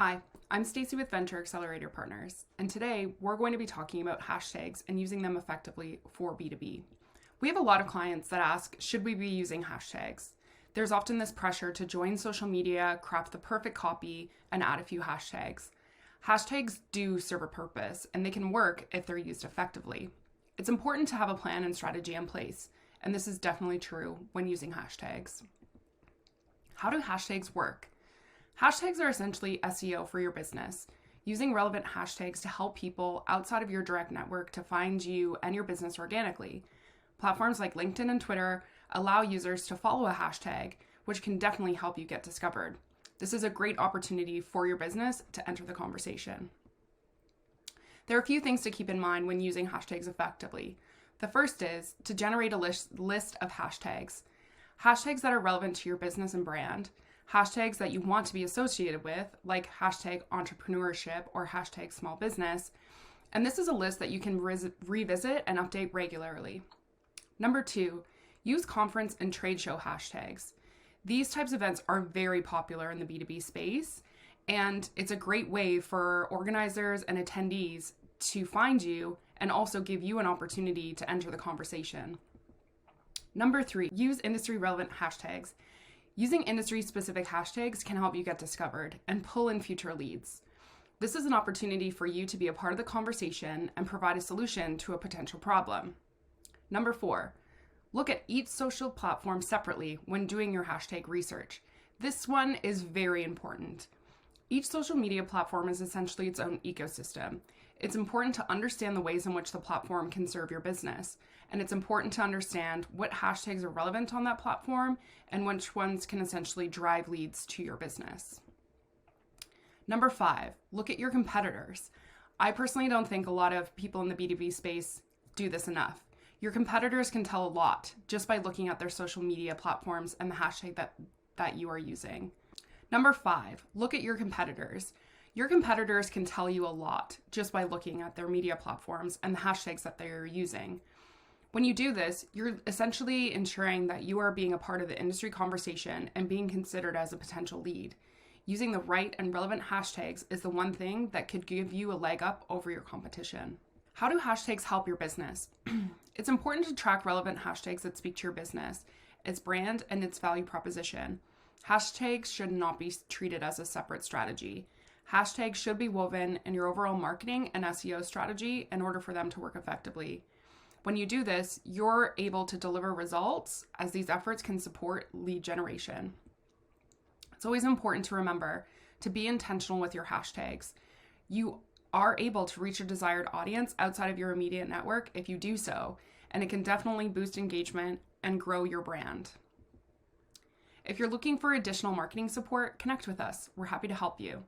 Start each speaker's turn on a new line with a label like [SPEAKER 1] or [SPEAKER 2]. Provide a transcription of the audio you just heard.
[SPEAKER 1] Hi, I'm Stacey with Venture Accelerator Partners, and today we're going to be talking about hashtags and using them effectively for B2B. We have a lot of clients that ask, should we be using hashtags? There's often this pressure to join social media, craft the perfect copy, and add a few hashtags. Hashtags do serve a purpose, and they can work if they're used effectively. It's important to have a plan and strategy in place, and this is definitely true when using hashtags. How do hashtags work? Hashtags are essentially SEO for your business, using relevant hashtags to help people outside of your direct network to find you and your business organically. Platforms like LinkedIn and Twitter allow users to follow a hashtag, which can definitely help you get discovered. This is a great opportunity for your business to enter the conversation. There are a few things to keep in mind when using hashtags effectively. The first is to generate a list of hashtags. Hashtags that are relevant to your business and brand. Hashtags that you want to be associated with, like hashtag entrepreneurship or hashtag small business. And this is a list that you can revisit and update regularly. Number 2, use conference and trade show hashtags. These types of events are very popular in the B2B space, and it's a great way for organizers and attendees to find you and also give you an opportunity to enter the conversation. Number 3, use industry relevant hashtags. Using industry-specific hashtags can help you get discovered and pull in future leads. This is an opportunity for you to be a part of the conversation and provide a solution to a potential problem. Number 4, look at each social platform separately when doing your hashtag research. This one is very important. Each social media platform is essentially its own ecosystem. It's important to understand the ways in which the platform can serve your business. And it's important to understand what hashtags are relevant on that platform and which ones can essentially drive leads to your business. Number 5, look at your competitors. I personally don't think a lot of people in the B2B space do this enough. Your competitors can tell a lot just by looking at their social media platforms and the hashtag that you are using. Number 5, look at your competitors. Your competitors can tell you a lot just by looking at their media platforms and the hashtags that they're using. When you do this, you're essentially ensuring that you are being a part of the industry conversation and being considered as a potential lead. Using the right and relevant hashtags is the one thing that could give you a leg up over your competition. How do hashtags help your business? It's important to track relevant hashtags that speak to your business, its brand, and its value proposition. Hashtags should not be treated as a separate strategy. Hashtags should be woven in your overall marketing and SEO strategy in order for them to work effectively. When you do this, you're able to deliver results as these efforts can support lead generation. It's always important to remember to be intentional with your hashtags. You are able to reach a desired audience outside of your immediate network if you do so, and it can definitely boost engagement and grow your brand. If you're looking for additional marketing support, connect with us. We're happy to help you.